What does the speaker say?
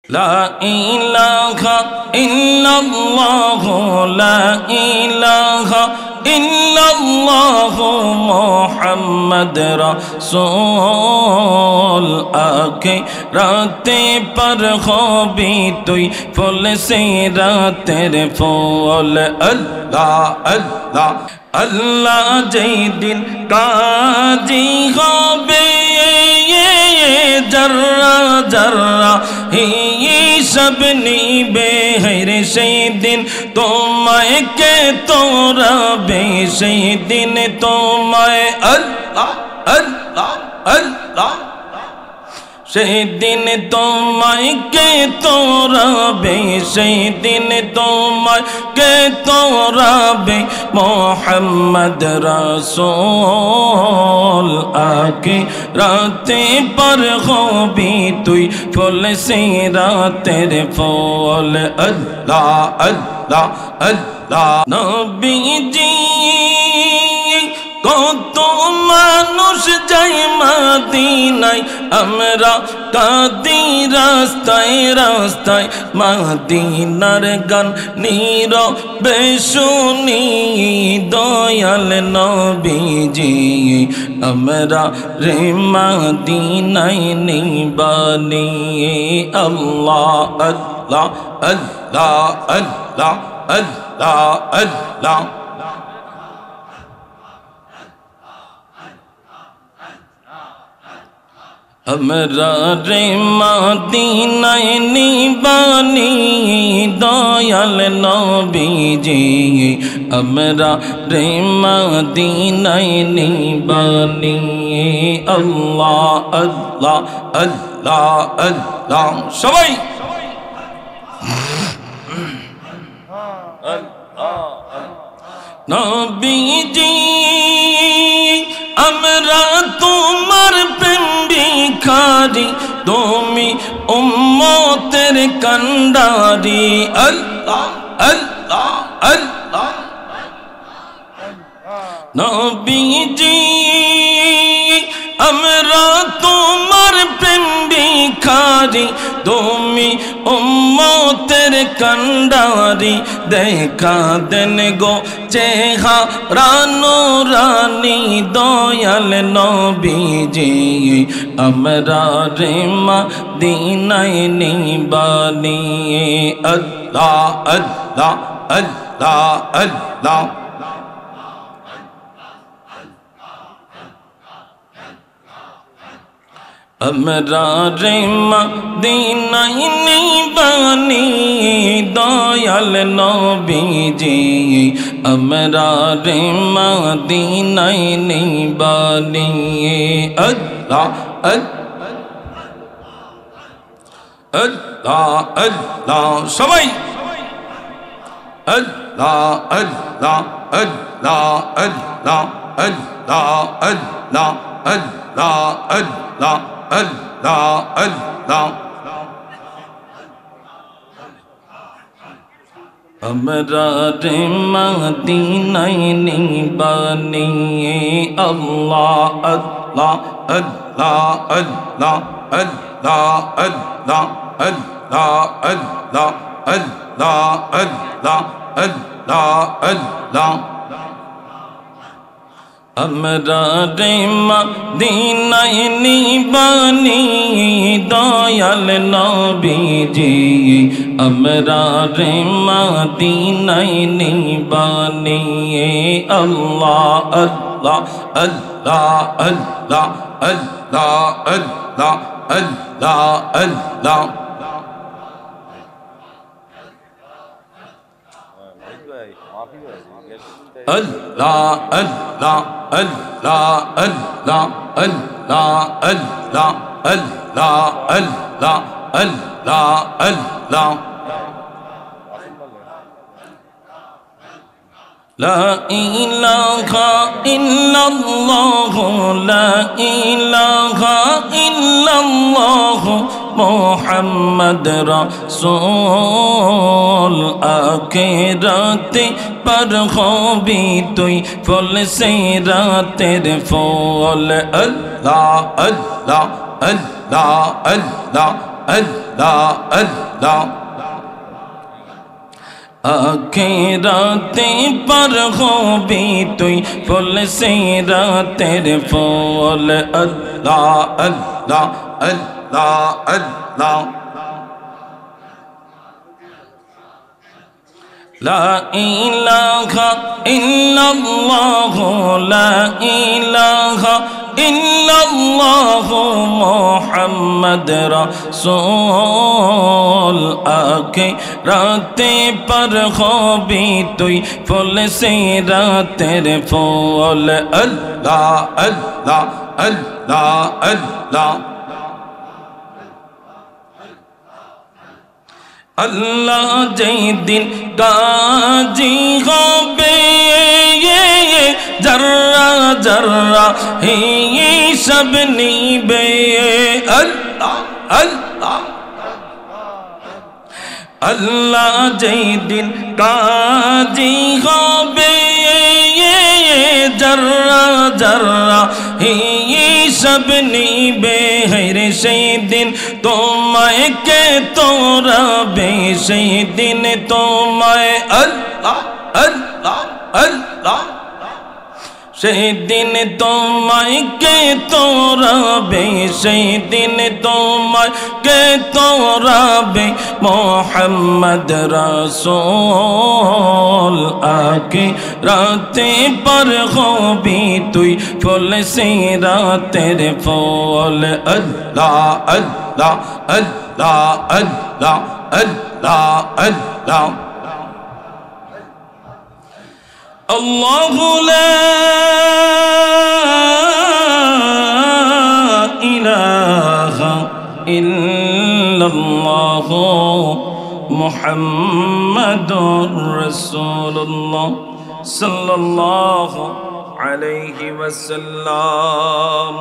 লা ইলাহা ইল্লাল্লাহ লা ইলাহা ইল্লাল্লাহ মুহাম্মদ রাসূল আকে রাতে पर হবি তুই ফুল সে রাতের ফুল আল্লাহ আল্লাহ আল্লাহ যেই দিন কাজী হবে জর্রা জর্রা হিসাব নিবে রে সেই দিন তোমায় কে তোরাবে সেই দিন তোমায় আল্লাহ আল্লাহ আল্লাহ সেই দিন তোমায় কে তোরাবে সেই দিন তোমায় কে তোরাবে মুহাম্মদ রাসূল আকে রাতে पर হবি তুই ফুল সে রাতের ফুল আল্লাহ আল্লাহ আল্লাহ নবীজি কত মানুষ যায় মদিনায় আমরা কাঁদি রাস্তায় রাস্তায় মদিনার গান নীরবে শুনি দয়াল নবীজি আমরা রে মদিনায় নিবানি আল্লাহ আল্লাহ আল্লাহ আল্লাহ আল্লাহ আল্লাহ हमरा रे मदीनाय निबानी दयाल नबीजी हमरा रे मदीनाय निबानी अल्लाह अल्लाह अल्लाह अल्लाह सबाई नबीजी हमरा तुम्हार प्रेम भिखारी तुमी उम्मतेर कंडारी अल्लाह अल्लाह अल्लाह नबीजी हमरा तुम्हार प्रेम भिखारी तुमी उम्मतेर कंडारी देखा देन गो चेहरा नूरानी दयाल नबीजी हमरा रे मदीनाय निबानी अल्लाह अल्लाह अल्लाह अल्लाह हमरा रे मदीनाय निबानी दयाल नबीजी हमरा रे मदीनाय निबानी अल्लाह अल्लाह अल्लाह सबाई अल्लाह अल्लाह अल्लाह अल्लाह अल्लाह अल्लाह अल्लाह अल्लाह अल्लाह अल्लाह हमरा रे मदीनाय निबानी अल्लाह अल्लाह अल्लाह अल्लाह अल्लाह अल्लाह अल्लाह अल्लाह अल्लाह अल्लाह अल्लाह अल्लाह हमरा रे मदीनाय निबानी दयाल नबीजी हमरा रे मदीनाय निबानी अल्लाह अल्लाह अल्लाह अल्लाह अल्लाह अल्लाह अल्लाह अल्लाह अल्लाह अल्लाह अल्लाह अल्लाह अल्लाह अल्लाह अल्लाह अल्लाह अल्लाह अल्लाह ला इलाहा इल्लल्लाह ला इलाहा इल्लल्लाह मुहम्मद रसूल आखिरते पर होबी तुई फुल से रातेर फूल अल्लाह अल्लाह अल्लाह अल्लाह अल्लाह अल्लाह आखिराते पर हो भी तुई फुल से रातेर फूल अल्लाह अल्लाह अल्लाह अल्लाह ला इलाहा इल्लल्लाह ला इलाहा इल्लल्लाह मुहम्मद रसूल आखिराते पर हो भी तुई फुल से रातेर फूल अल्लाह अल्लाह अल्लाह अल्लाह अल्लाह जै दिन गाजी होबे जर्रा जर्रा ही सब नीबे अल्लाह अल्लाह अल्लाह जै दिन गाजी होबे जर्रा जर्रा ही सब नीबे हरे সেই দিন তোমায় কে তোরাবে সেই দিন তোমায় আল্লাহ আল্লাহ আল্লাহ সেই দিন তোমায় কে তোরাবে সেই দিন তোমায় কে তোরাবে মোহাম্মদ রাসূল আখিরাতে पर होबी तुई फुल से रातेर फूल अल्लाह अल्लाह अल्लाह अल्लाह अल्लाह अल्लाह अल्लाह ला इलाहा इल्लल्लाह मुहम्मदुर रसूलुल्लाह सल्लल्लाहु अलैहि वसल्लम।